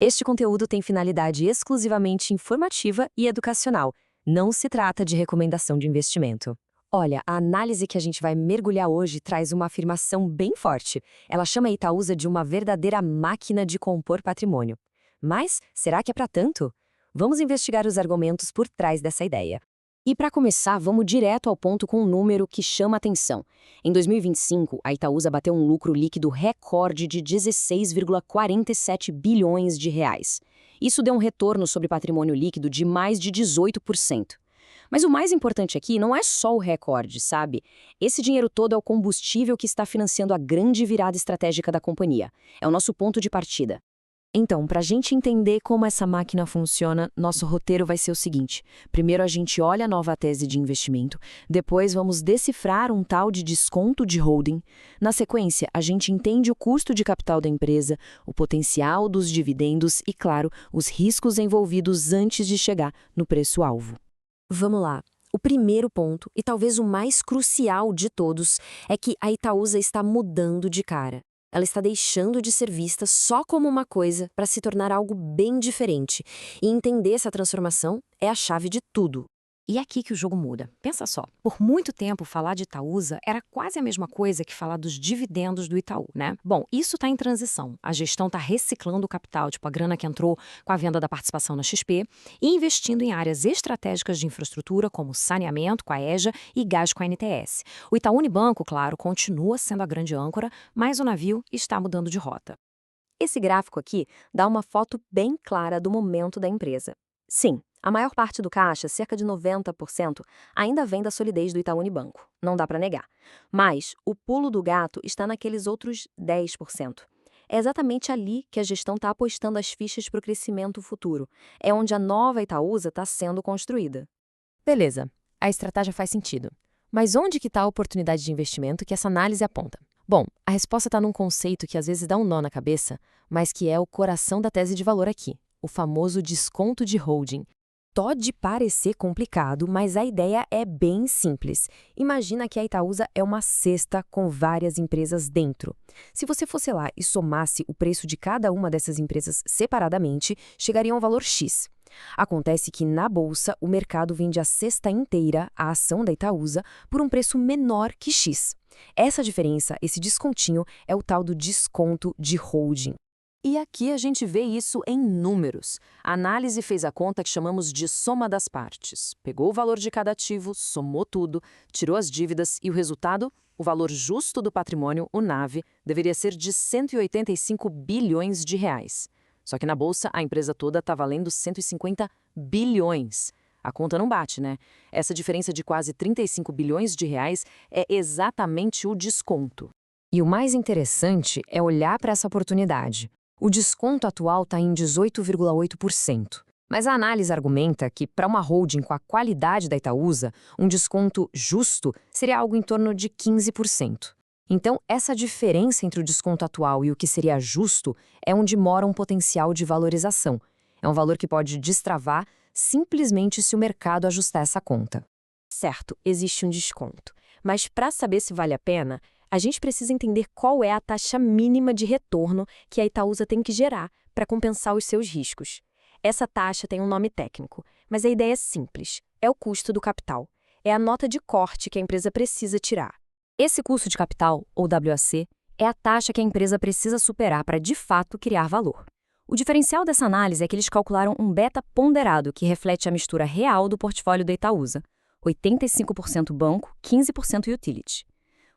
Este conteúdo tem finalidade exclusivamente informativa e educacional. Não se trata de recomendação de investimento. Olha, a análise que a gente vai mergulhar hoje traz uma afirmação bem forte. Ela chama a Itaúsa de uma verdadeira máquina de compor patrimônio. Mas será que é para tanto? Vamos investigar os argumentos por trás dessa ideia. E para começar, vamos direto ao ponto com um número que chama a atenção. Em 2025, a Itaúsa bateu um lucro líquido recorde de 16,47 bilhões de reais. Isso deu um retorno sobre patrimônio líquido de mais de 18%. Mas o mais importante aqui não é só o recorde, sabe? Esse dinheiro todo é o combustível que está financiando a grande virada estratégica da companhia. É o nosso ponto de partida. Então, para a gente entender como essa máquina funciona, nosso roteiro vai ser o seguinte. Primeiro a gente olha a nova tese de investimento, depois vamos decifrar um tal de desconto de holding. Na sequência, a gente entende o custo de capital da empresa, o potencial dos dividendos e, claro, os riscos envolvidos antes de chegar no preço-alvo. Vamos lá. O primeiro ponto, e talvez o mais crucial de todos, é que a Itaúsa está mudando de cara. Ela está deixando de ser vista só como uma coisa para se tornar algo bem diferente. E entender essa transformação é a chave de tudo. E é aqui que o jogo muda. Pensa só, por muito tempo falar de Itaúsa era quase a mesma coisa que falar dos dividendos do Itaú, né? Bom, isso está em transição. A gestão está reciclando o capital, tipo a grana que entrou com a venda da participação na XP, e investindo em áreas estratégicas de infraestrutura como saneamento com a EJA e gás com a NTS. O Itaú Unibanco, claro, continua sendo a grande âncora, mas o navio está mudando de rota. Esse gráfico aqui dá uma foto bem clara do momento da empresa. Sim, a maior parte do caixa, cerca de 90%, ainda vem da solidez do Itaú Unibanco, não dá para negar. Mas o pulo do gato está naqueles outros 10%. É exatamente ali que a gestão está apostando as fichas para o crescimento futuro. É onde a nova Itaúsa está sendo construída. Beleza, a estratégia faz sentido. Mas onde que está a oportunidade de investimento que essa análise aponta? Bom, a resposta está num conceito que às vezes dá um nó na cabeça, mas que é o coração da tese de valor aqui, o famoso desconto de holding. Pode parecer complicado, mas a ideia é bem simples. Imagina que a Itaúsa é uma cesta com várias empresas dentro. Se você fosse lá e somasse o preço de cada uma dessas empresas separadamente, chegaria a um valor X. Acontece que na bolsa o mercado vende a cesta inteira, a ação da Itaúsa, por um preço menor que X. Essa diferença, esse descontinho, é o tal do desconto de holding. E aqui a gente vê isso em números. A análise fez a conta que chamamos de soma das partes. Pegou o valor de cada ativo, somou tudo, tirou as dívidas e o resultado, o valor justo do patrimônio, o NAV, deveria ser de 185 bilhões de reais. Só que na bolsa a empresa toda está valendo 150 bilhões. A conta não bate, né? Essa diferença de quase 35 bilhões de reais é exatamente o desconto. E o mais interessante é olhar para essa oportunidade. O desconto atual está em 18,8%. Mas a análise argumenta que, para uma holding com a qualidade da Itaúsa, um desconto justo seria algo em torno de 15%. Então, essa diferença entre o desconto atual e o que seria justo é onde mora um potencial de valorização. É um valor que pode destravar simplesmente se o mercado ajustar essa conta. Certo, existe um desconto. Mas para saber se vale a pena, a gente precisa entender qual é a taxa mínima de retorno que a Itaúsa tem que gerar para compensar os seus riscos. Essa taxa tem um nome técnico, mas a ideia é simples. É o custo do capital. É a nota de corte que a empresa precisa tirar. Esse custo de capital, ou WAC, é a taxa que a empresa precisa superar para, de fato, criar valor. O diferencial dessa análise é que eles calcularam um beta ponderado que reflete a mistura real do portfólio da Itaúsa. 85% banco, 15% utility.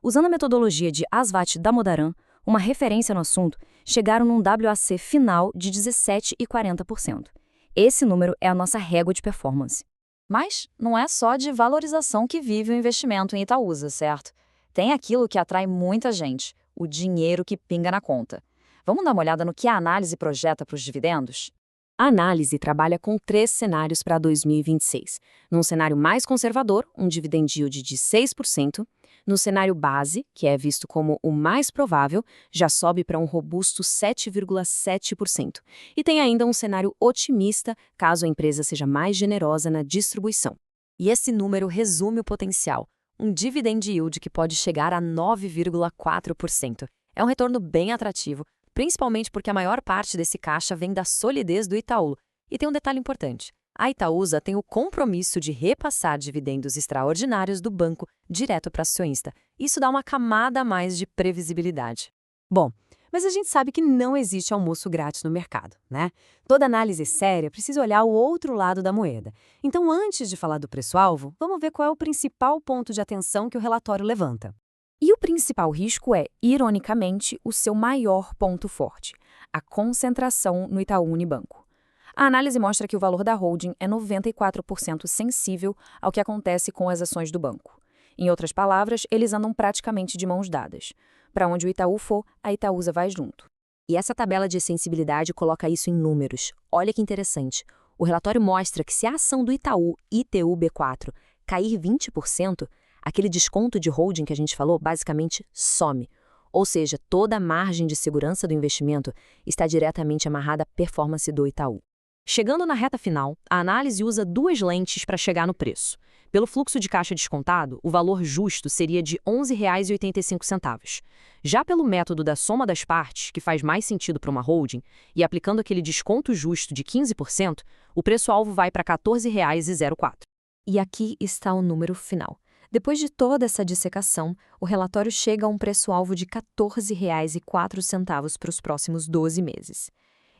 Usando a metodologia de Asvat Damodaran, uma referência no assunto, chegaram num WAC final de 17,40%. Esse número é a nossa régua de performance. Mas não é só de valorização que vive o investimento em Itaúsa, certo? Tem aquilo que atrai muita gente, o dinheiro que pinga na conta. Vamos dar uma olhada no que a análise projeta para os dividendos? A análise trabalha com 3 cenários para 2026. Num cenário mais conservador, um dividend yield de 6%. No cenário base, que é visto como o mais provável, já sobe para um robusto 7,7%. E tem ainda um cenário otimista, caso a empresa seja mais generosa na distribuição. E esse número resume o potencial. Um dividend yield que pode chegar a 9,4%. É um retorno bem atrativo, principalmente porque a maior parte desse caixa vem da solidez do Itaú. E tem um detalhe importante. A Itaúsa tem o compromisso de repassar dividendos extraordinários do banco direto para o acionista. Isso dá uma camada a mais de previsibilidade. Bom, mas a gente sabe que não existe almoço grátis no mercado, né? Toda análise séria precisa olhar o outro lado da moeda. Então, antes de falar do preço-alvo, vamos ver qual é o principal ponto de atenção que o relatório levanta. E o principal risco é, ironicamente, o seu maior ponto forte, a concentração no Itaú Unibanco. A análise mostra que o valor da holding é 94% sensível ao que acontece com as ações do banco. Em outras palavras, eles andam praticamente de mãos dadas. Para onde o Itaú for, a Itaúsa vai junto. E essa tabela de sensibilidade coloca isso em números. Olha que interessante. O relatório mostra que se a ação do Itaú ITUB4 cair 20%, aquele desconto de holding que a gente falou basicamente some. Ou seja, toda a margem de segurança do investimento está diretamente amarrada à performance do Itaú. Chegando na reta final, a análise usa duas lentes para chegar no preço. Pelo fluxo de caixa descontado, o valor justo seria de R$ 11,85. Já pelo método da soma das partes, que faz mais sentido para uma holding, e aplicando aquele desconto justo de 15%, o preço-alvo vai para R$ 14,04. E aqui está o número final. Depois de toda essa dissecação, o relatório chega a um preço-alvo de R$ 14,04 para os próximos 12 meses.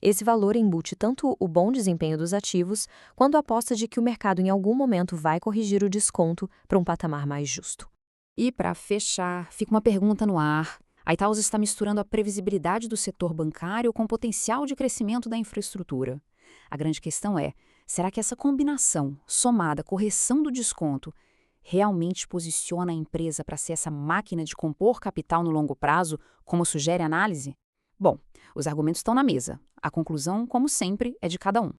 Esse valor embute tanto o bom desempenho dos ativos, quanto a aposta de que o mercado em algum momento vai corrigir o desconto para um patamar mais justo. E para fechar, fica uma pergunta no ar. A Itaúsa está misturando a previsibilidade do setor bancário com o potencial de crescimento da infraestrutura. A grande questão é, será que essa combinação, somada à correção do desconto, realmente posiciona a empresa para ser essa máquina de compor capital no longo prazo, como sugere a análise? Bom, os argumentos estão na mesa. A conclusão, como sempre, é de cada um.